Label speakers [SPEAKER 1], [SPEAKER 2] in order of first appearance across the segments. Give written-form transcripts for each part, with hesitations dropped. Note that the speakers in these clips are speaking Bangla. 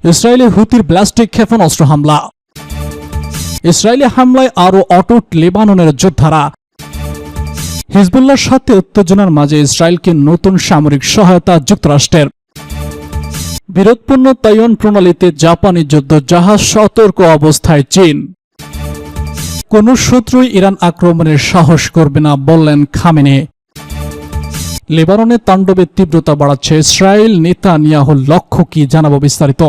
[SPEAKER 1] ইসরায়েলে হুতির ব্যালিস্টিক ক্ষেপণাস্ত্র হামলা। ইসরায়েলি হামলায় আরও অটুট লেবাননের যোদ্ধারা। হিজবুল্লাহর সাথে উত্তেজনার মাঝে ইসরায়েলকে নতুন সামরিক সহায়তা যুক্তরাষ্ট্রের। বিরোধপূর্ণ তাইওয়ান প্রণালীতে জাপানি যুদ্ধ জাহাজ সতর্ক অবস্থায় চীন। কোন শত্রুই ইরান আক্রমণের সাহস করবে না বললেন খামেনি। লেবাননে তাণ্ডবের তীব্রতা বাড়াচ্ছে ইসরায়েল, নেতানিয়াহুর লক্ষ্য কি জানাবো বিস্তারিত।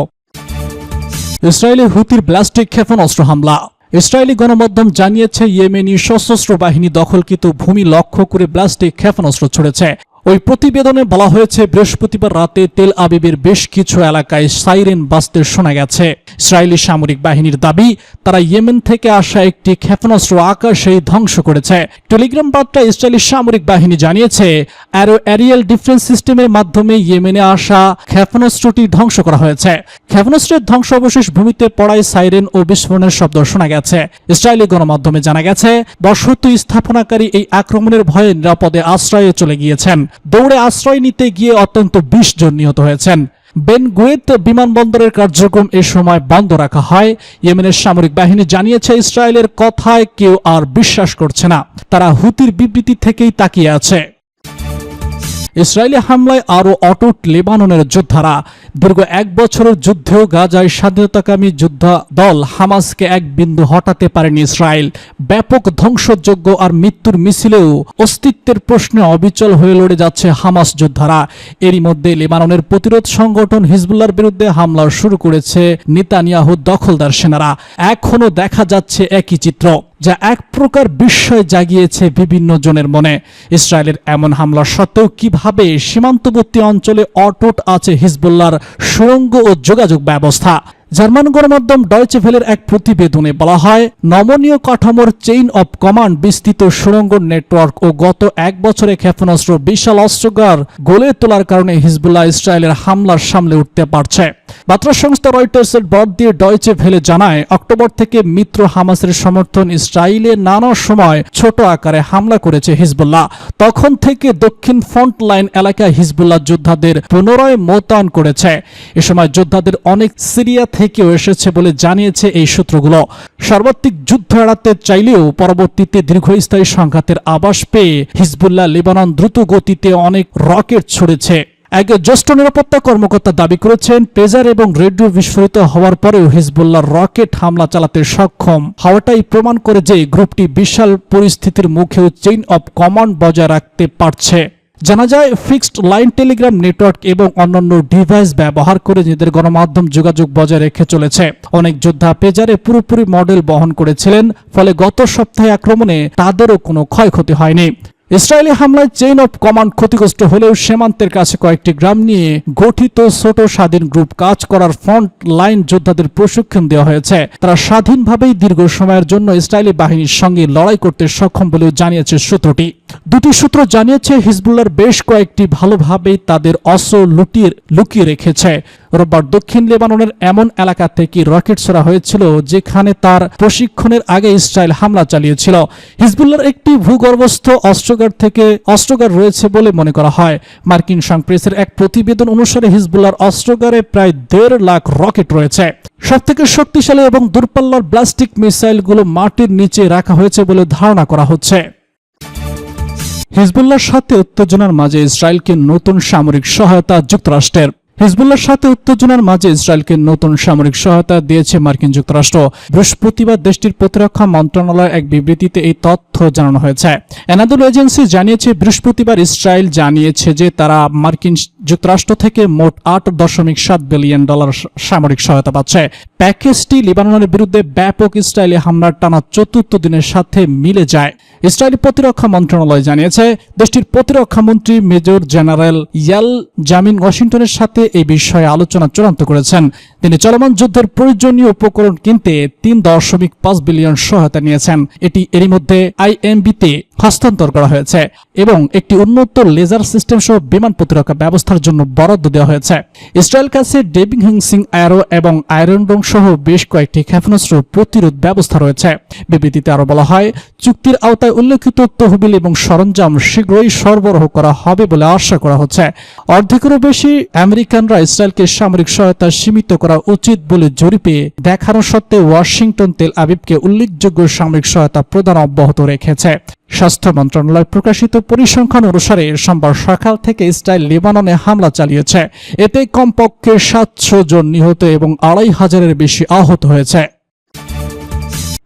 [SPEAKER 1] ইসরায়েলে হুতির ব্যালিস্টিক ক্ষেপণাস্ত্র হামলা। ইসরায়েলি গণমাধ্যম জানিয়েছে ইয়েমেনি সশস্ত্র বাহিনী দখলকৃত ভূমি লক্ষ্য করে ব্যালিস্টিক ক্ষেপণাস্ত্র ছুড়েছে। ওই প্রতিবেদনে বলা হয়েছে বৃহস্পতিবার রাতে তেল আবিবের বেশ কিছু এলাকায় সাইরেন বাজতে শোনা গেছে। ইসরায়েলি সামরিক বাহিনীর দাবি, তারা ইয়েমেন থেকে আসা একটি ক্ষেপণাস্ত্র আকাশেই ধ্বংস করেছে। টেলিগ্রাম বার্তায় ইসরায়েলি সামরিক বাহিনী জানিয়েছে এরিয়াল ডিফেন্স সিস্টেমের মাধ্যমে ইয়েমেনে আসা ক্ষেপণাস্ত্রটি ধ্বংস করা হয়েছে। ক্ষেপণাস্ত্রের ধ্বংসাবশেষ ভূমিতে পড়ায় সাইরেন ও বিস্ফোরণের শব্দ শোনা গেছে। ইসরায়েলি গণমাধ্যমে জানা গেছে বসতি স্থাপনাকারী এই আক্রমণের ভয়ে নিরাপদে আশ্রয়ে চলে গিয়েছেন। দৌড়ে আশ্রয় নিতে গিয়ে অত্যন্ত 20 জন নিহত হয়েছেন। বেন গুয়েত বিমানবন্দরের কার্যক্রম এ সময় বন্ধ রাখা হয়। ইয়েমেনের সামরিক বাহিনী জানিয়েছে ইসরায়েলের কথায় কেউ আর বিশ্বাস করছে না, তারা হুতির বিবৃতি থেকেই তাকিয়ে আছে। ইসরায়েলি হামলায় আরও অটুট লেবাননের যোদ্ধারা। দীর্ঘ 1 বছরের যুদ্ধেও গাজায় স্বাধীনতাকামী যোদ্ধা দল হামাসকে এক বিন্দু হটাতে পারেনি ইসরায়েল। ব্যাপক ধ্বংসযজ্ঞ আর মৃত্যুর মিছিলেও অস্তিত্বের প্রশ্নে অবিচল হয়ে লড়ে যাচ্ছে হামাস যোদ্ধারা। এরই মধ্যে লেবাননের প্রতিরোধ সংগঠন হিজবুল্লাহর বিরুদ্ধে হামলা শুরু করেছে নেতানিয়াহু দখলদার সেনারা। এখনও দেখা যাচ্ছে একই চিত্র, যা এক প্রকার বিস্ময় জাগিয়েছে বিভিন্ন জনের মনে। ইসরায়েলের এমন হামলা সত্ত্বেও কিভাবে সীমান্তবর্তী অঞ্চলে অটুট আছে হিজবুল্লাহর সুড়ঙ্গ ও যোগাযোগ ব্যবস্থা। জার্মান গণমাধ্যম ডয়েচে ভেলের এক প্রতিবেদনে বলা হয়, নমনীয় কাঠামোর চেইন অব কমান্ড, বিস্তৃত সুড়ঙ্গ নেটওয়ার্ক ও গত 1 বছরে ক্ষেপণাস্ত্র বিশাল অস্ত্রাগার গড়ে তোলার কারণে হিজবুল্লাহ ইসরায়েলের হামলার সামলে উঠতে পারছে। বার্তা সংস্থা রয়টার্সের বরাত দিয়ে ডয়েচে ভেলে জানায়, অক্টোবর থেকে মিত্র হামাসের সমর্থন ইসরায়েলে নানা সময় ছোট আকারে হামলা করেছে হিজবুল্লাহ। তখন থেকে দক্ষিণ ফ্রন্ট লাইন এলাকায় হিজবুল্লাহ যোদ্ধাদের পুনরায় মোতায়েন করেছে। এ সময় যোদ্ধাদের অনেক সিরিয়া থেকেও এসেছে বলে জানিয়েছে এই সূত্রগুলো। সর্বাত্মক যুদ্ধ এড়াতে চাইলেও পরবর্তীতে দীর্ঘস্থায়ী সংঘাতের আভাস পেয়ে হিজবুল্লাহ লেবানন দ্রুত গতিতে অনেক রকেট ছুড়েছে। এক জ্যেষ্ঠ নিরাপত্তা কর্মকর্তা দাবি করেছেন, পেজার এবং রেডিও বিস্ফোরিত হওয়ার পরেও হিজবুল্লাহ রকেট হামলা চালাতে সক্ষম হওয়াটাই প্রমাণ করে যে গ্রুপটি বিশাল পরিস্থিতির মুখেও চেইন অব কমান্ড বজায় রাখতে পারছে। জানা যায়, ফিক্সড লাইন টেলিগ্রাম নেটওয়ার্ক এবং অন্যান্য ডিভাইস ব্যবহার করে নিজেদের গণমাধ্যম যোগাযোগ বজায় রেখে চলেছে। অনেক যোদ্ধা পেজারে পুরোপুরি মডেল বহন করেছিলেন, ফলে গত সপ্তাহে আক্রমণে তাদেরও কোনো ক্ষয়ক্ষতি হয়নি। ইসরায়েলি হামলায় চেইন অব কমান্ড ক্ষতিগ্রস্ত হলেও সীমান্তের কাছে কয়েকটি গ্রাম নিয়ে গঠিত ছোট স্বাধীন গ্রুপ কাজ করার ফ্রন্ট লাইন যোদ্ধাদের প্রশিক্ষণ দেওয়া হয়েছে। তারা স্বাধীনভাবেই দীর্ঘ সময়ের জন্য ইসরায়েলি বাহিনীর সঙ্গে লড়াই করতে সক্ষম বলেও জানিয়েছে সূত্রটি। দুটি সূত্র জানিয়েছে হিজবুল্লাহর বেশ কয়েকটি ভালোভাবেই তাদের অস্ত্র লুকিয়ে রেখেছে। রোববার দক্ষিণ লেবাননের এমন এলাকা থেকে রকেট ছোড়া হয়েছিল যেখানে তার প্রশিক্ষণের আগে ইসরায়েল হামলা চালিয়েছিল। হিজবুল্লাহর একটি ভূগর্ভস্থ অস্ত্রাগার রয়েছে বলে মনে করা হয়। মার্কিন সংপ্রেসের এক প্রতিবেদন অনুসারে হিজবুল্লাহর অস্ত্রাগারে প্রায় 1.5 লাখ রকেট রয়েছে। সবথেকে শক্তিশালী এবং দূরপাল্লার ব্যালিস্টিক মিসাইলগুলো মাটির নিচে রাখা হয়েছে বলে ধারণা করা হচ্ছে। হিজবুল্লাহর সাথে উত্তেজনার মাঝে ইসরায়েলকে নতুন সামরিক সহায়তা যুক্তরাষ্ট্রের। হিজবুল্লাহর সাথে উত্তেজনার মাঝে ইসরায়েলকে নতুন সামরিক সহায়তা দিয়েছে মার্কিন যুক্তরাষ্ট্র। বৃহস্পতিবার দেশটির প্রতিরক্ষা মন্ত্রণালয়ের এক বিবৃতিতে এই তথ্য জানানো হয়েছে। অ্যানাদোলু এজেন্সি জানিয়েছে, বৃহস্পতিবার ইসরায়েল জানিয়েছে যে তারা মার্কিন যুক্তরাষ্ট্র থেকে মোট $8.7 বিলিয়ন সামরিক সহায়তা পাচ্ছে। প্যাকেজটি লেবাননের বিরুদ্ধে ব্যাপক ইসরায়েলি হামলার টানা 4র্থ দিনের সাথে মিলে যায়। ইসরায়েলি প্রতিরক্ষা মন্ত্রণালয় জানিয়েছে, দেশটির প্রতিরক্ষা মন্ত্রী মেজর জেনারেল ইয়াল জামিন ওয়াশিংটনের সাথে এই বিষয়ে আলোচনা চূড়ান্ত করেছেন। তিনি চলমান যুদ্ধের প্রয়োজনীয় উপকরণ কিনতে $3.5 বিলিয়ন সহায়তা নিয়েছেন। এটি এরই মধ্যে IMB-তে হস্তান্তর করা হয়েছে এবং একটি উন্নত লেজার সিস্টেম সহ বিমান প্রতিরক্ষা ব্যবস্থার জন্য বরাদ্দ দেওয়া হয়েছে। ইসরায়েল কাছে ডেভিং হিংসিং অ্যারো এবং আয়রন ডোম সহ বেশ কয়েকটি ক্ষেপণাস্ত্র প্রতিরোধ ব্যবস্থা রয়েছে। বিবৃতিতে আরো বলা হয়, চুক্তির আওতায় উল্লেখিত তহবিল এবং সরঞ্জাম শীঘ্রই সরবরাহ করা হবে বলে আশা করা হচ্ছে। অর্ধেকেরও বেশি আমেরিকানরা ইসরায়েলকে সামরিক সহায়তা সীমিত করা উচিত বলে জরিপে দেখানো সত্ত্বেও ওয়াশিংটন তেল আবিবকে উল্লেখযোগ্য সামরিক সহায়তা প্রদান অব্যাহত রেখেছে। স্বাস্থ্য মন্ত্রণালয় প্রকাশিত পরিসংখ্যান অনুসারে সোমবার সকাল থেকে ইসরায়েল লেবাননে হামলা চালিয়েছে। এতে কমপক্ষে 700 জন নিহত এবং 2500-এর বেশি আহত হয়েছে।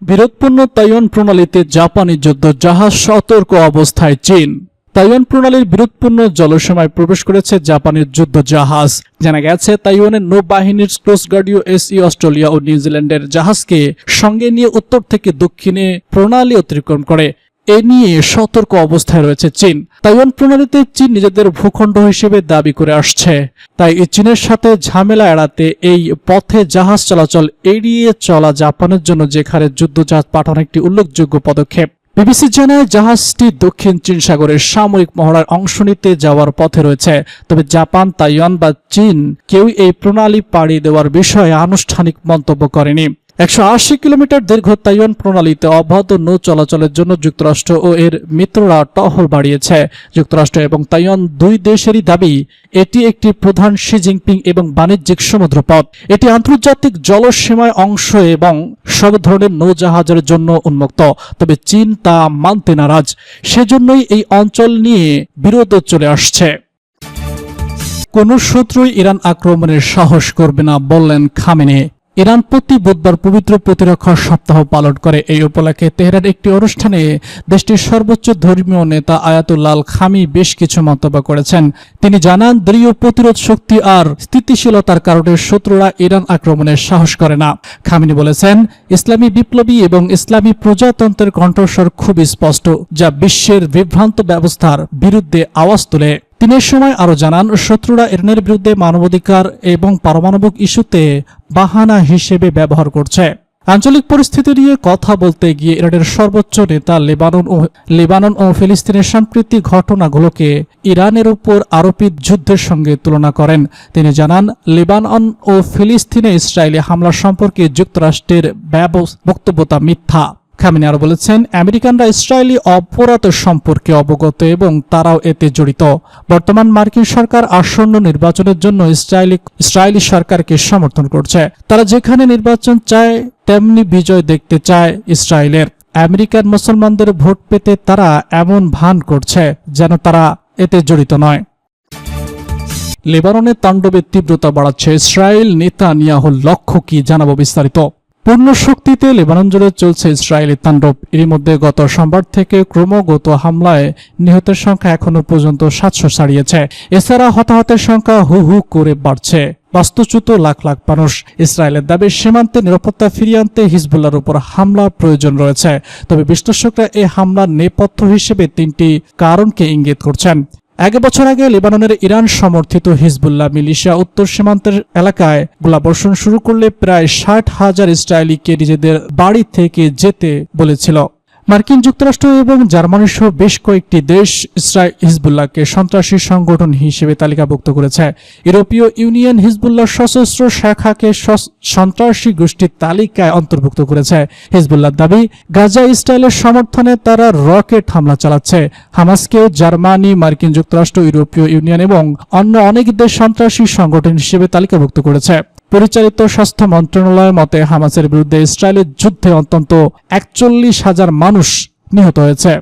[SPEAKER 1] বিরোধপূর্ণ তাইওয়ান প্রণালীতে জাপানি যুদ্ধ জাহাজ, সতর্ক অবস্থায় চীন। তাইওয়ান প্রণালীর বিরোধপূর্ণ জলসীমায় প্রবেশ করেছে জাপানের যুদ্ধ জাহাজ। জানা গেছে, তাইওয়ানের নৌবাহিনীর কোস্টগার্ডীয় SE অস্ট্রেলিয়া ও নিউজিল্যান্ডের জাহাজকে সঙ্গে নিয়ে উত্তর থেকে দক্ষিণে প্রণালী অতিক্রম করে। এ নিয়ে সতর্ক অবস্থায় রয়েছে চীন। তাইওয়ান প্রণালীতে চীন নিজেদের ভূখণ্ড হিসেবে দাবি করে আসছে, তাই চীনের সাথে ঝামেলা এড়াতে এই পথে জাহাজ চলাচল এড়িয়ে চলা জাপানের জন্য যেখানে যুদ্ধজাহাজ পাঠানো একটি উল্লেখযোগ্য পদক্ষেপ। বিবিসি জানায়, জাহাজটি দক্ষিণ চীন সাগরের সামরিক মহড়ার অংশ নিতে যাওয়ার পথে রয়েছে। তবে জাপান, তাইওয়ান বা চীন কেউই এই প্রণালী পাড়ি দেওয়ার বিষয়ে আনুষ্ঠানিক মন্তব্য করেনি। 180 কিলোমিটার দীর্ঘ তাইওয়ান প্রণালীতে অবাধ নৌ চলাচলের জন্য যুক্তরাষ্ট্র ও এর মিত্ররা টহল বাড়িয়েছে। যুক্তরাষ্ট্র এবং তাইওয়ান দুই দেশেরই দাবি এটি একটি প্রধান শি জিনপিং এবং বাণিজ্যিক সমুদ্রপথ। এটি আন্তর্জাতিক জলসীমায় অংশ এবং সব ধরনের নৌজাহাজের জন্য উন্মুক্ত। তবে চীন তা মানতে নারাজ, সেজন্যই এই অঞ্চল নিয়ে বিরোধ চলে আসছে। কোন শত্রুই ইরান আক্রমণের সাহস করবে না বললেন খামেনি। ইরান প্রতি বুধবার পবিত্র প্রতিরক্ষা সপ্তাহ পালন করে। এই উপলক্ষে তেহরানের একটি অনুষ্ঠানে দেশটির সর্বোচ্চ ধর্মীয় নেতা আয়াতুল্লাহ আল খামি বেশ কিছু মন্তব্য করেছেন। তিনি জানান, দৃঢ় প্রতিরোধ শক্তি আর স্থিতিশীলতার কারণে শত্রুরা ইরান আক্রমণের সাহস করে না। খামেনি বলেছেন, ইসলামী বিপ্লবী এবং ইসলামী প্রজাতন্ত্রের কণ্ঠস্বর খুব স্পষ্ট, যা বিশ্বের বিভ্রান্ত ব্যবস্থার বিরুদ্ধে আওয়াজ তোলে। তিনি এ সময় আরো জানান, শত্রুরা ইরানের বিরুদ্ধে মানবাধিকার এবং পারমাণবিক ইস্যুতে বাহানা হিসেবে ব্যবহার করছে। আঞ্চলিক পরিস্থিতি নিয়ে কথা বলতে গিয়ে ইরানের সর্বোচ্চ নেতা লেবানন ও ফিলিস্তিনের সাম্প্রতিক ঘটনাগুলোকে ইরানের উপর আরোপিত যুদ্ধের সঙ্গে তুলনা করেন। তিনি জানান, লেবানন ও ফিলিস্তিনে ইসরায়েলি হামলা সম্পর্কে যুক্তরাষ্ট্রের বক্তব্যতা মিথ্যা। খামেনি আরো বলেছেন, আমেরিকানরা ইসরায়েলি অপরাধ সম্পর্কে অবগত এবং তারাও এতে জড়িত। বর্তমান মার্কিন সরকার আসন্ন নির্বাচনের জন্য ইসরায়েলি সরকারকে সমর্থন করছে। তারা যেখানে নির্বাচন চায় তেমনি বিজয় দেখতে চায় ইসরায়েলের। আমেরিকান মুসলমানদের ভোট পেতে তারা এমন ভান করছে যেন তারা এতে জড়িত নয়। লেবাননের তাণ্ডবের তীব্রতা বাড়াচ্ছে ইসরায়েল, নেতানিয়াহুর লক্ষ্য কি, জানাবো বিস্তারিত। পূর্ণ শক্তিতে লেবানন জুড়ে চলছে ইসরায়েলি তাণ্ডব। এর মধ্যে গত সোমবার থেকে ক্রমাগত হামলায় নিহতের সংখ্যা এখনো পর্যন্ত 700 ছাড়িয়েছে। এছাড়া হতাহতের সংখ্যা হু হু করে বাড়ছে। বাস্তুচ্যুত লাখ লাখ মানুষ। ইসরায়েলের দাবি, সীমান্তে নিরাপত্তা ফিরিয়ে আনতে হিজবুল্লাহর উপর হামলার প্রয়োজন রয়েছে। তবে বিশ্লেষকরা এই হামলার নেপথ্য হিসেবে 3টি কারণকে ইঙ্গিত করছেন। 1 বছর আগে লেবাননের ইরান সমর্থিত হিজবুল্লাহ মিলিশিয়া উত্তর সীমান্তের এলাকায় গোলাবর্ষণ শুরু করলে প্রায় 60,000 ইসরায়েলিকে নিজেদের বাড়ি থেকে যেতে বলেছিল। মার্কিন যুক্তরাষ্ট্র এবং জার্মানি সহ বেশ কয়েকটি দেশ হিজবুল্লাহকে সন্ত্রাসী সংগঠন হিসেবে তালিকাভুক্ত করেছে। ইউরোপীয় ইউনিয়ন হিজবুল্লাহ সশস্ত্র শাখাকে সন্ত্রাসী গোষ্ঠীর তালিকায় অন্তর্ভুক্ত করেছে। হিজবুল্লাহর দাবি, গাজা ইসরায়েলের সমর্থনে তারা রকেট হামলা চালাচ্ছে। হামাসকেও জার্মানি, মার্কিন যুক্তরাষ্ট্র, ইউরোপীয় ইউনিয়ন এবং অন্য অনেক দেশ সন্ত্রাসী সংগঠন হিসেবে তালিকাভুক্ত করেছে। পরিচালিত স্বাস্থ্য মন্ত্রণালয়ের মতে হামাসের বিরুদ্ধে ইসরায়েলের যুদ্ধে অন্তত 41,000 মানুষ নিহত হয়েছে।